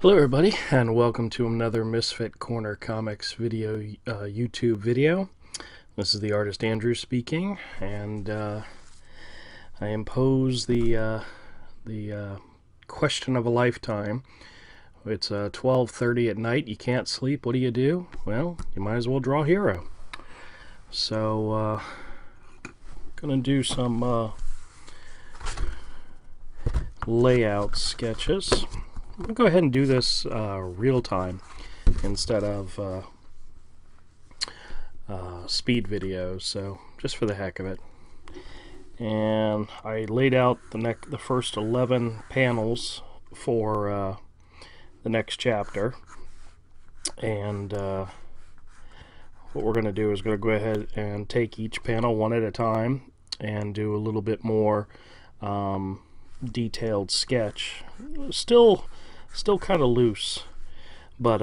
Hello everybody, and welcome to another Misfit Corner Comics video, YouTube video. This is the artist Andrew speaking, and I impose the question of a lifetime. It's 12:30 at night, you can't sleep, what do? Well, you might as well draw Hero. So, gonna do some layout sketches. I'll go ahead and do this real time instead of speed videos, so just for the heck of it. And I laid out the first 11 panels for the next chapter, and what we're going to do is going to go ahead and take each panel one at a time and do a little bit more detailed sketch. Still kind of loose, but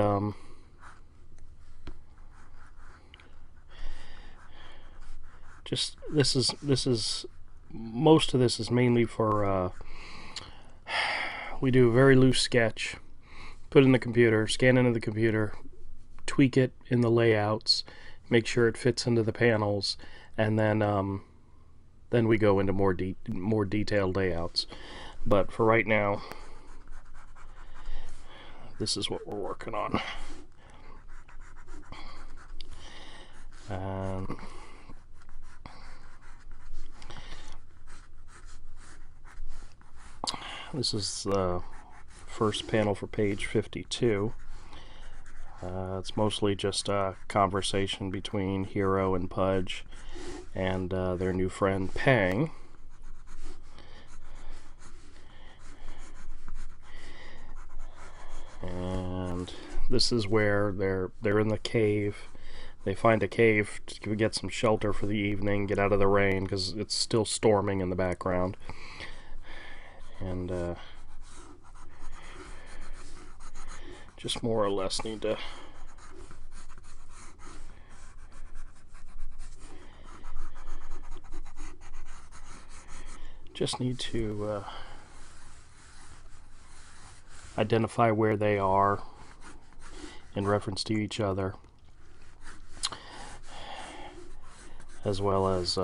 just this is most of this is mainly for we do a very loose sketch, put it in the computer, scan into the computer, tweak it in the layouts, make sure it fits into the panels, and then we go into more detailed layouts. But for right now, this is what we're working on. This is the first panel for page 52. It's mostly just a conversation between Hero and Pudge and their new friend Pang. And this is where they're in the cave. They find a cave to get some shelter for the evening, get out of the rain, because it's still storming in the background. And just more or less need to identify where they are in reference to each other, as well as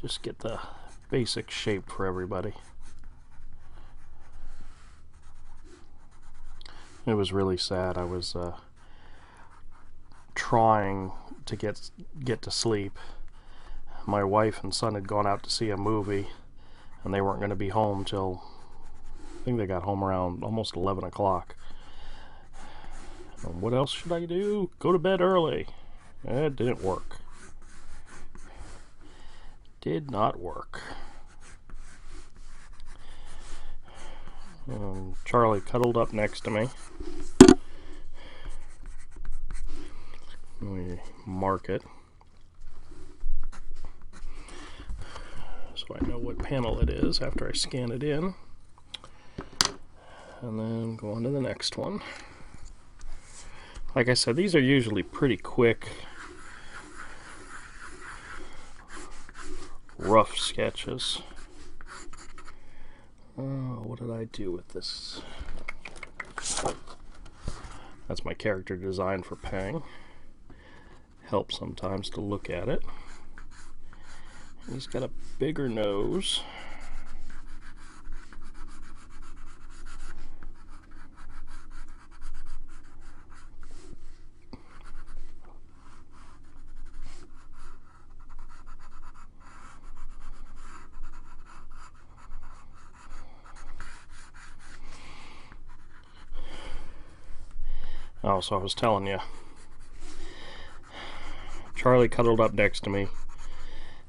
just get the basic shape for everybody. It was really sad. I was trying to get to sleep. My wife and son had gone out to see a movie, and they weren't going to be home till, I think they got home around almost 11 o'clock. What else should I do? Go to bed early. It didn't work. Did not work. Charlie cuddled up next to me. Let me mark it so I know what panel it is after I scan it in, and then go on to the next one. Like I said, these are usually pretty quick, rough sketches. What did I do with this? That's my character design for Pang. Helps sometimes to look at it. He's got a bigger nose. Oh, so I was telling you, Charlie cuddled up next to me,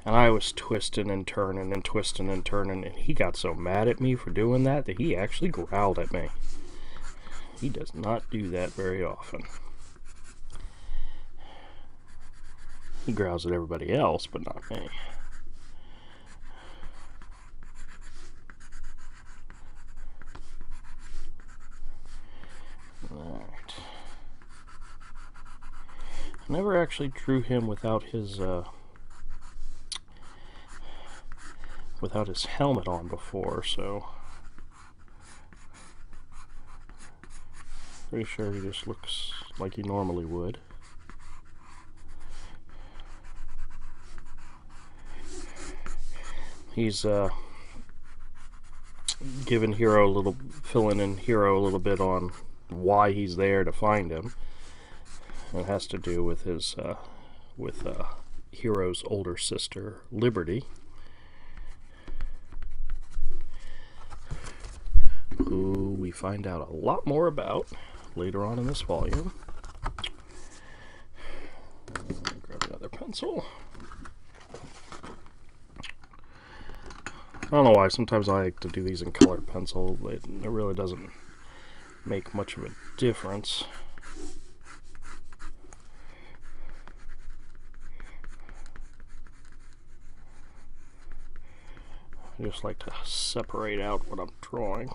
and I was twisting and turning and twisting and turning, and he got so mad at me for doing that he actually growled at me. He does not do that very often. He growls at everybody else, but not me. Alright. I never actually drew him without his without his helmet on before, so pretty sure he just looks like he normally would. He's filling in Hero a little bit on why he's there to find him. It has to do with his Hero's older sister, Liberty, who we find out a lot more about later on in this volume. Grab another pencil. I don't know why, sometimes I like to do these in colored pencil. It really doesn't make much of a difference. I just like to separate out what I'm drawing.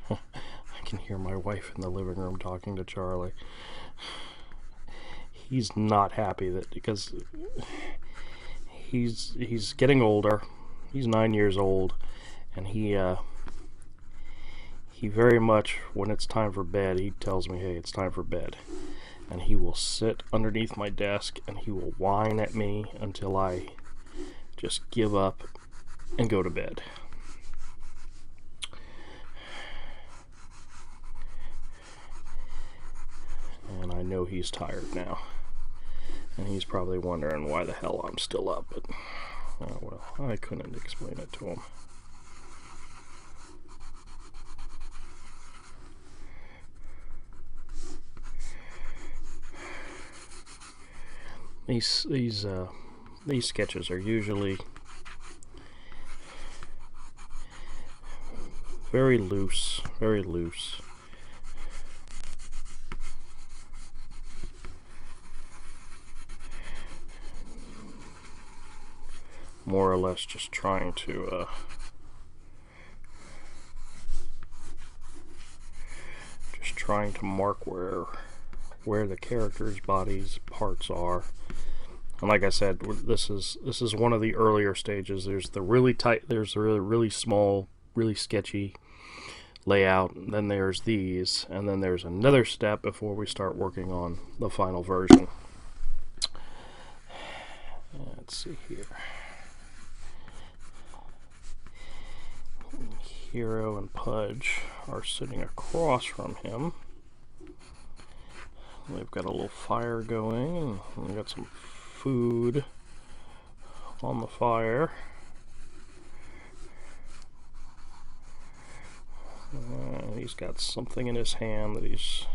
I can hear my wife in the living room talking to Charlie. He's not happy because he's getting older. He's 9 years old, and he very much, when it's time for bed, he tells me, hey, it's time for bed. And he will sit underneath my desk and he will whine at me until I just give up and go to bed. And I know he's tired now. And he's probably wondering why the hell I'm still up, but oh well, I couldn't explain it to him. These sketches are usually very loose, very loose. More or less just trying to mark where the characters' bodies parts are. And like I said, this is one of the earlier stages. There's the really tight, there's the really small, really sketchy layout, and then there's these, and then there's another step before we start working on the final version. Let's see here. Hero and Pudge are sitting across from him. They've got a little fire going, and they've got some food on the fire. He's got something in his hand that he's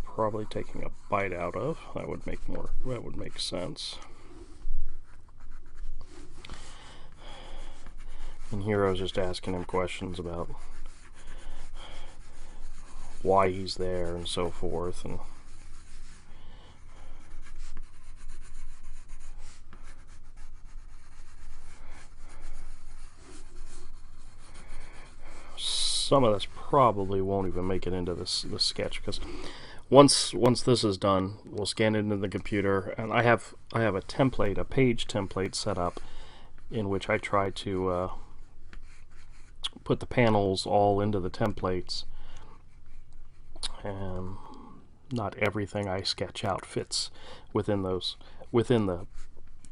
probably taking a bite out of. That would make sense. And Hero's just asking him questions about why he's there and so forth, and some of this probably won't even make it into this sketch, because once this is done, we'll scan it into the computer, and I have a template, a page template set up in which I try to put the panels all into the templates, and not everything I sketch out fits within the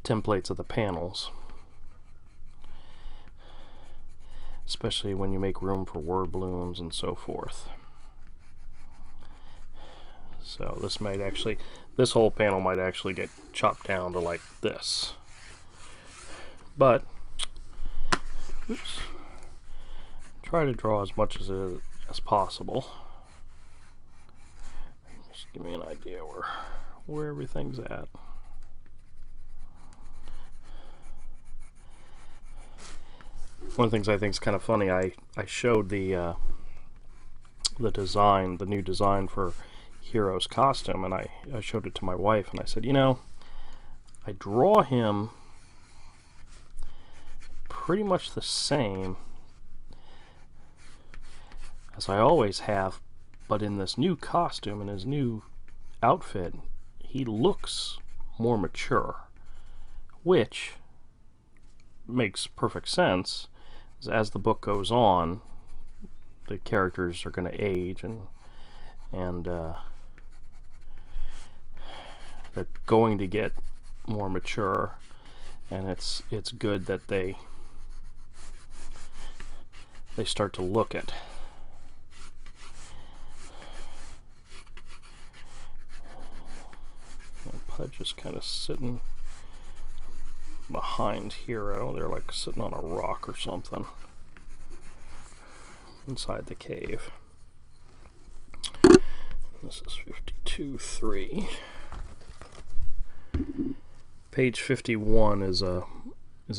templates of the panels, especially when you make room for word balloons and so forth. So this whole panel might actually get chopped down to like this, but oops, try to draw as much as possible. Just give me an idea where everything's at. One of the things I think is kind of funny, I showed the design, the new design for Hero's costume, and I showed it to my wife, and I said, you know, I draw him pretty much the same as I always have, but in this new costume and his new outfit, he looks more mature, which makes perfect sense. As the book goes on, the characters are going to age, and they're going to get more mature, and it's good that they start to look it. Pudge is kind of sitting behind Hero. They're like sitting on a rock or something inside the cave. This is 52-3. Page 51 is an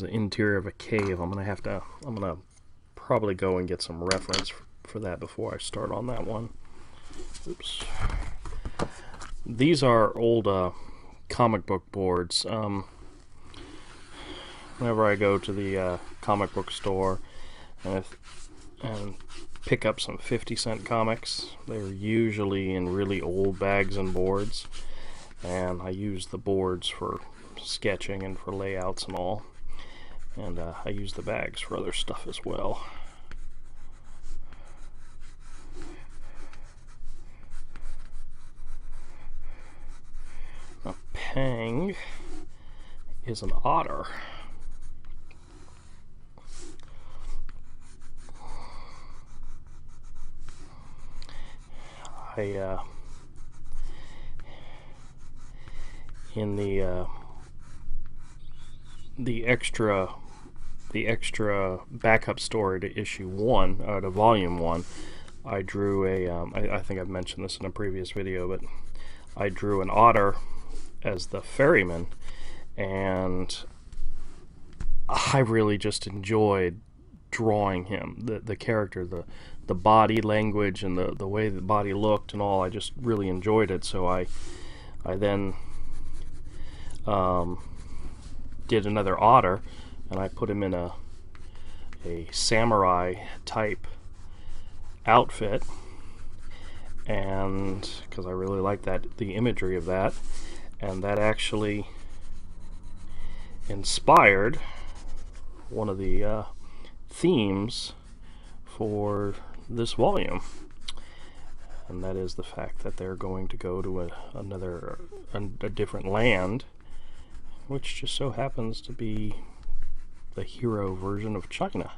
interior of a cave. I'm gonna probably go and get some reference for that before I start on that one. Oops. These are old comic book boards. Whenever I go to the comic book store and pick up some 50-cent comics, they're usually in really old bags and boards, and I use the boards for sketching and for layouts and all, and I use the bags for other stuff as well. Now, Pang is an otter. In the extra backup story to issue 1, to volume 1, I drew I think I've mentioned this in a previous video, but I drew an otter as the ferryman, and I really just enjoyed drawing him, the character, the body language and the way the body looked and all. I just really enjoyed it, so I then did another otter, and I put him in a samurai type outfit, and because I really like the imagery of that, and that actually inspired one of the themes for this volume, and that is the fact that they're going to go to a different land, which just so happens to be the Hero version of China.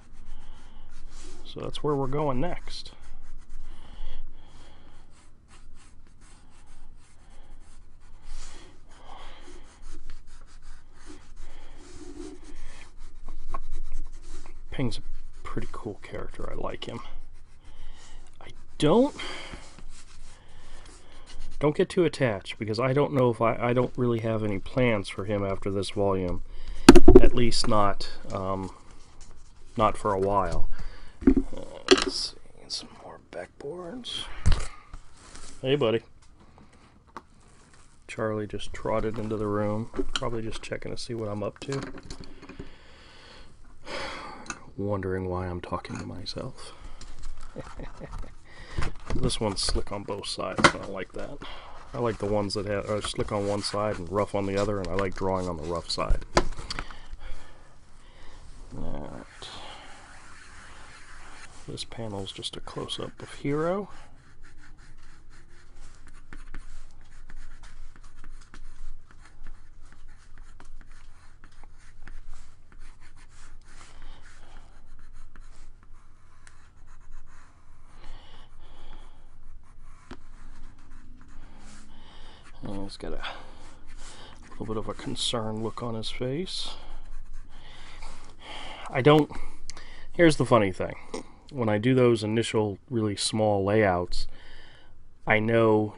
So that's where we're going next. Ping's a pretty cool character. I like him. I don't get too attached, because I don't know if I don't really have any plans for him after this volume, at least not for a while. Let's see, some more backboards. Hey, buddy. Charlie just trotted into the room, probably just checking to see what I'm up to. Wondering why I'm talking to myself. This one's slick on both sides. I don't like that. I like the ones that are slick on one side and rough on the other, and I like drawing on the rough side. Alright. This panel's just a close-up of Hero. And he's got a little bit of a concerned look on his face. Here's the funny thing. When I do those initial really small layouts, I know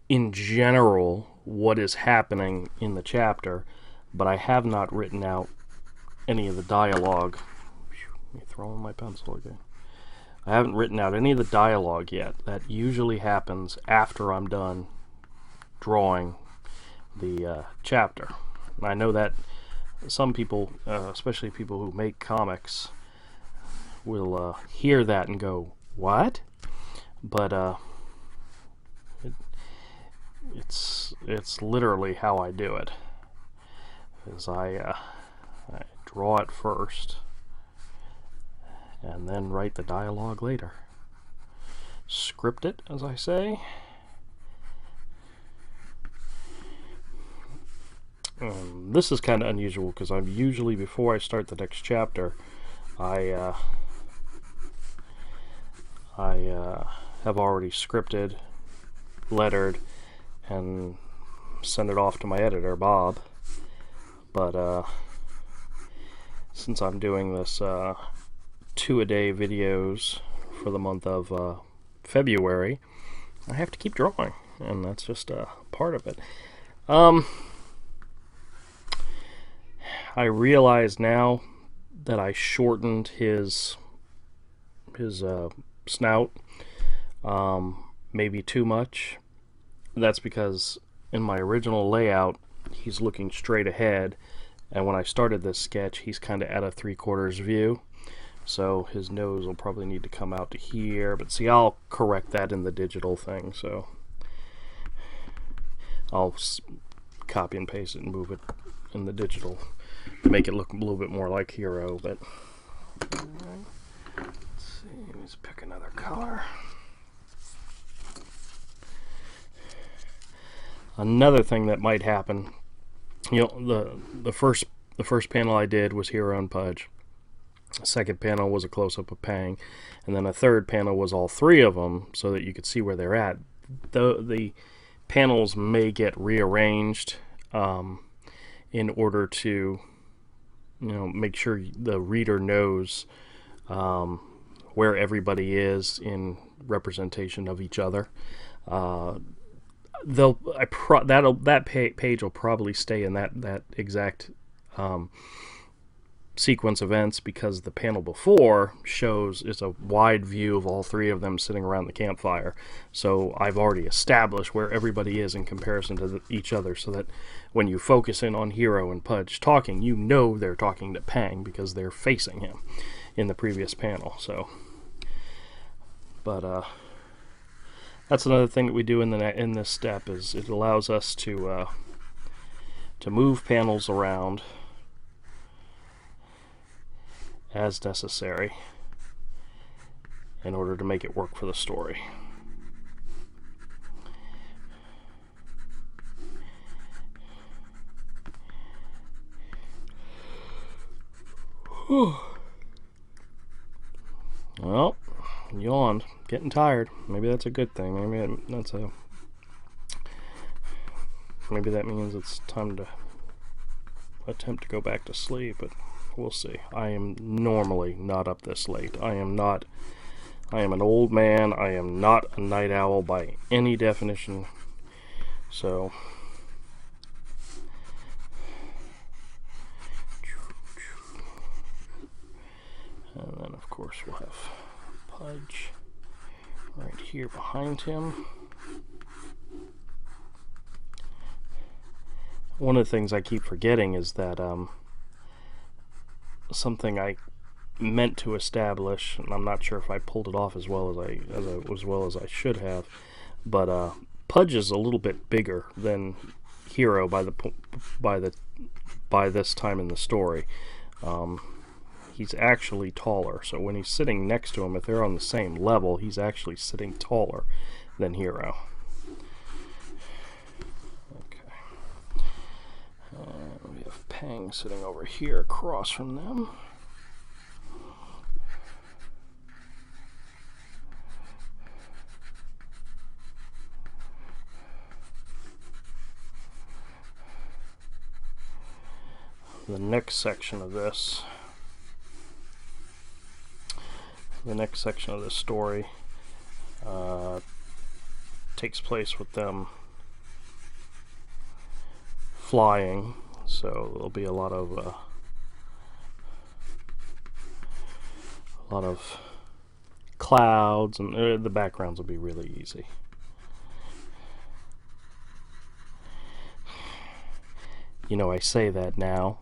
in general what is happening in the chapter, but I have not written out any of the dialogue. Let me throw in my pencil again. I haven't written out any of the dialogue yet. That usually happens after I'm done drawing the chapter. I know that some people, especially people who make comics, will hear that and go, "What?" But it's literally how I do it. Is I draw it first, and then write the dialogue later. Script it, as I say. This is kind of unusual because I'm usually, before I start the next chapter, I have already scripted, lettered, and send it off to my editor, Bob. But since I'm doing this 2-a-day videos for the month of February, I have to keep drawing, and that's just part of it. I realize now that I shortened his snout, maybe too much. That's because in my original layout, he's looking straight ahead, and when I started this sketch, he's kind of at a 3/4 view, so his nose will probably need to come out to here. But see, I'll correct that in the digital thing, so I'll copy and paste it and move it in the digital to make it look a little bit more like Hero. But let's see, let's pick another color. Another thing that might happen, you know, the first panel I did was Hero and Pudge. The second panel was a close-up of Pang, and then a third panel was all three of them, so that you could see where they're at. The panels may get rearranged in order to, you know, make sure the reader knows where everybody is in representation of each other. That page will probably stay in that exact sequence of events, because the panel before shows is a wide view of all three of them sitting around the campfire. So I've already established where everybody is in comparison to each other, so that when you focus in on Hero and Pudge talking, you know they're talking to Pang because they're facing him in the previous panel. So, but that's another thing that we do in this step, is it allows us to move panels around as necessary in order to make it work for the story. Well, yawned. Getting tired. Maybe that's a good thing. Maybe that means it's time to attempt to go back to sleep, but we'll see. I am normally not up this late. I am an old man. I am not a night owl by any definition. So and then of course we'll have Pudge right here behind him. One of the things I keep forgetting is that something I meant to establish, and I'm not sure if I pulled it off as well as I should have, but Pudge is a little bit bigger than Hero by this time in the story. He's actually taller, so when he's sitting next to him, if they're on the same level, he's actually sitting taller than Hero. We have Pang sitting over here across from them. The next section of this story takes place with them flying, so there'll be a lot of clouds, and the backgrounds will be really easy. You know, I say that now.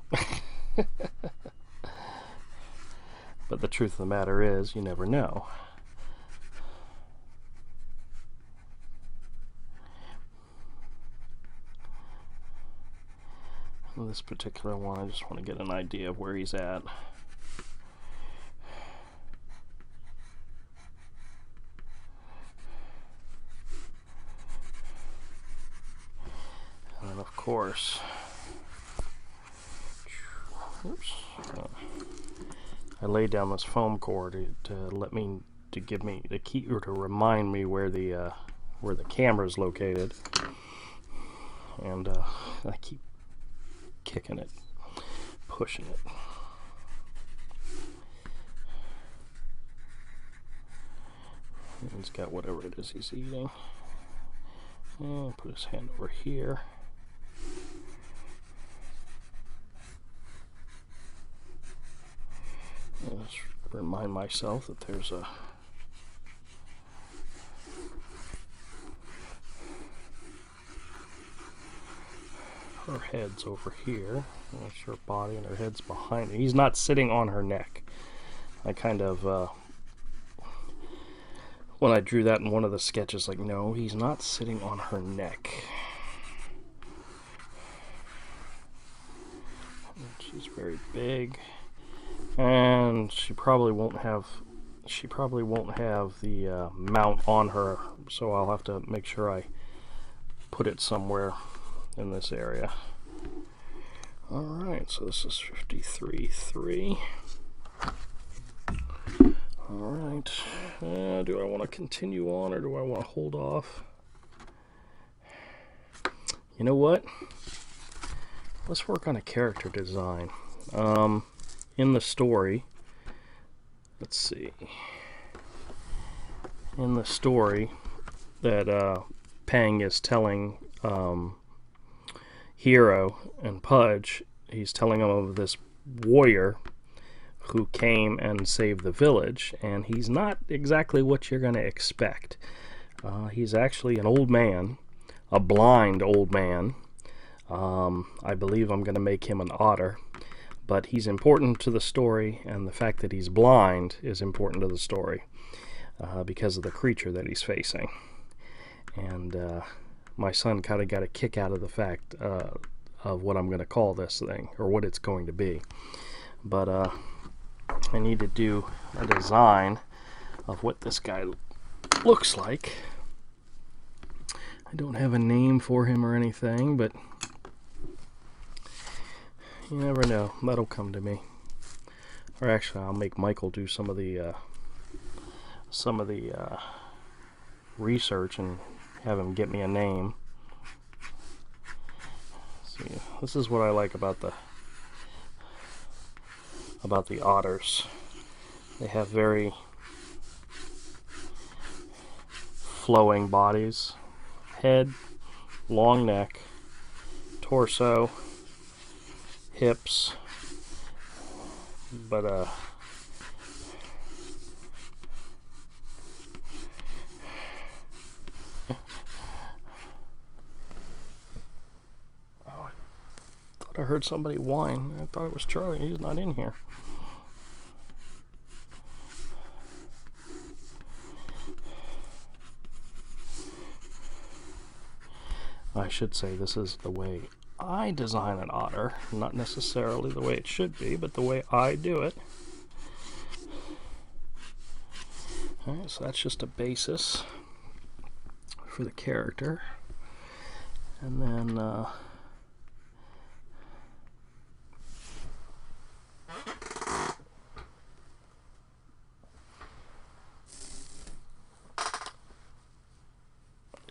But the truth of the matter is, you never know. In this particular one, I just want to get an idea of where he's at. And then, of course, oops, I laid down this foam cord to give me the key, or to remind me where the camera is located, and I keep kicking it, pushing it. And he's got whatever it is he's eating. And put his hand over here. And just remind myself that there's a her head's over here. That's her body, and her head's behind her. He's not sitting on her neck. I kind of, when I drew that in one of the sketches, like, no, he's not sitting on her neck. And she's very big, and she probably won't have the mount on her, so I'll have to make sure I put it somewhere in this area. Alright, so this is 53.3. Alright, do I want to continue on, or do I want to hold off? You know what? Let's work on a character design. In the story, let's see. In the story that Pang is telling Hero and Pudge, he's telling them of this warrior who came and saved the village, and he's not exactly what you're going to expect. He's actually an old man, a blind old man. I believe I'm going to make him an otter, but he's important to the story, and the fact that he's blind is important to the story because of the creature that he's facing. And my son kind of got a kick out of the fact of what I'm going to call this thing, or what it's going to be. But I need to do a design of what this guy looks like. I don't have a name for him or anything, but you never know. That'll come to me. Or actually, I'll make Michael do some of the research and have him get me a name. See, this is what I like about the otters. They have very flowing bodies, head, long neck, torso, hips, but I heard somebody whine. I thought it was Charlie. He's not in here. I should say this is the way I design an otter. Not necessarily the way it should be, but the way I do it. Alright, so that's just a basis for the character. And then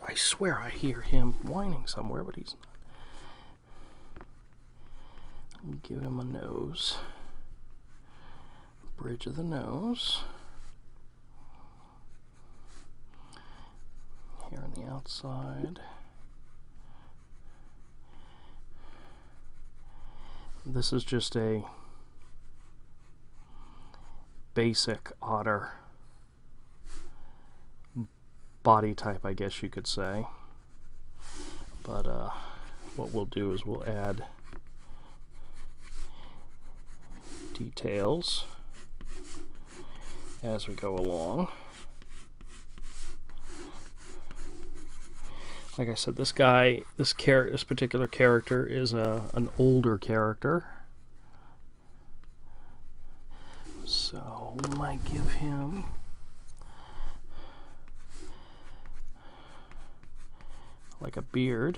I swear I hear him whining somewhere, but he's not. Give him a nose. Bridge of the nose. Here on the outside. This is just a basic otter body type, I guess you could say. But what we'll do is we'll add details as we go along. Like I said, this particular character is an older character, so we might give him like a beard.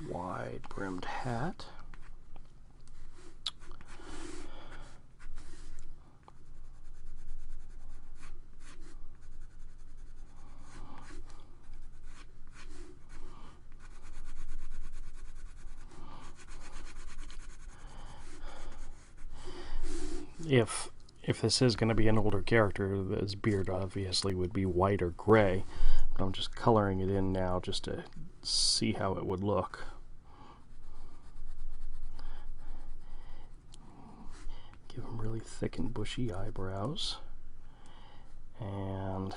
Wide-brimmed hat. If this is going to be an older character, his beard obviously would be white or gray. But I'm just coloring it in now just to see how it would look. Give him really thick and bushy eyebrows. And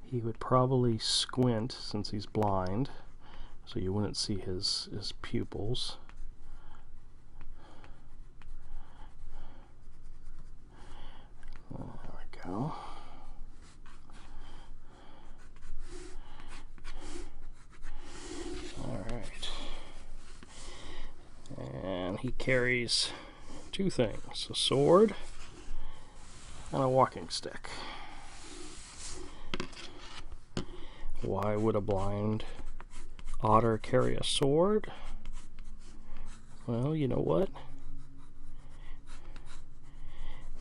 he would probably squint since he's blind, so you wouldn't see his pupils. There we go. Alright. And he carries two things, a sword and a walking stick. Why would a blind otter carry a sword? Well, you know what?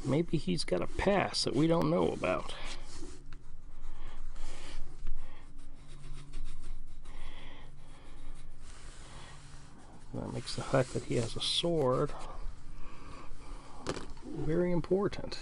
Maybe he's got a past that we don't know about. That makes the fact that he has a sword very important.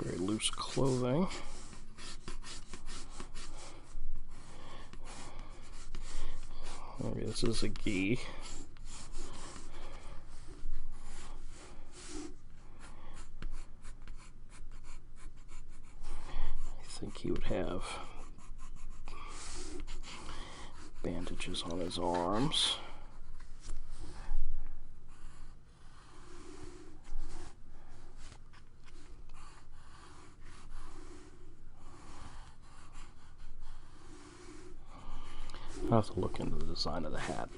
Very loose clothing. Maybe this is a gi. I think he would have bandages on his arms. I'll have to look into the design of the hat.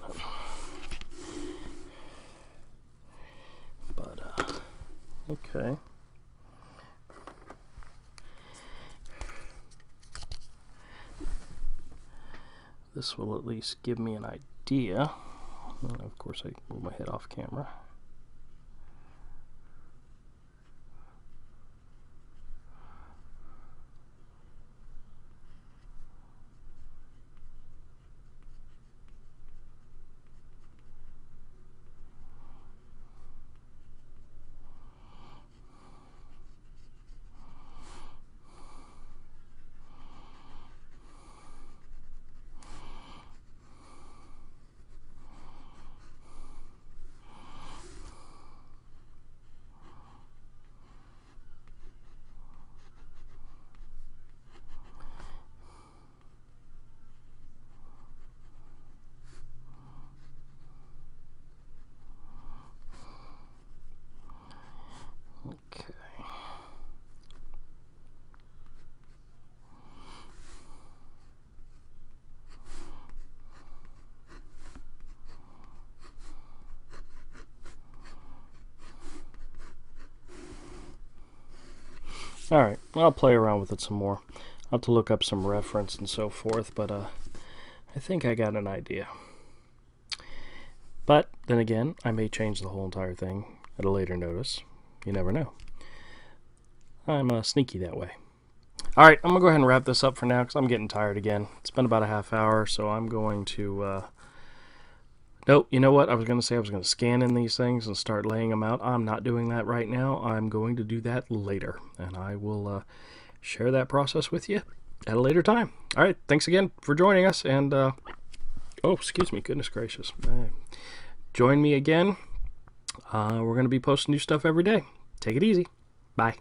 But okay. This will at least give me an idea. And of course, I move my head off camera. Alright, I'll play around with it some more. I'll have to look up some reference and so forth, but I think I got an idea. But then again, I may change the whole entire thing at a later notice. You never know. I'm sneaky that way. Alright, I'm going to go ahead and wrap this up for now because I'm getting tired again. It's been about a half hour, so I'm going to... Nope, you know what? I was going to say I was going to scan in these things and start laying them out. I'm not doing that right now. I'm going to do that later, and I will share that process with you at a later time. Alright, thanks again for joining us, and... oh, excuse me, goodness gracious. Join me again. We're going to be posting new stuff every day. Take it easy. Bye.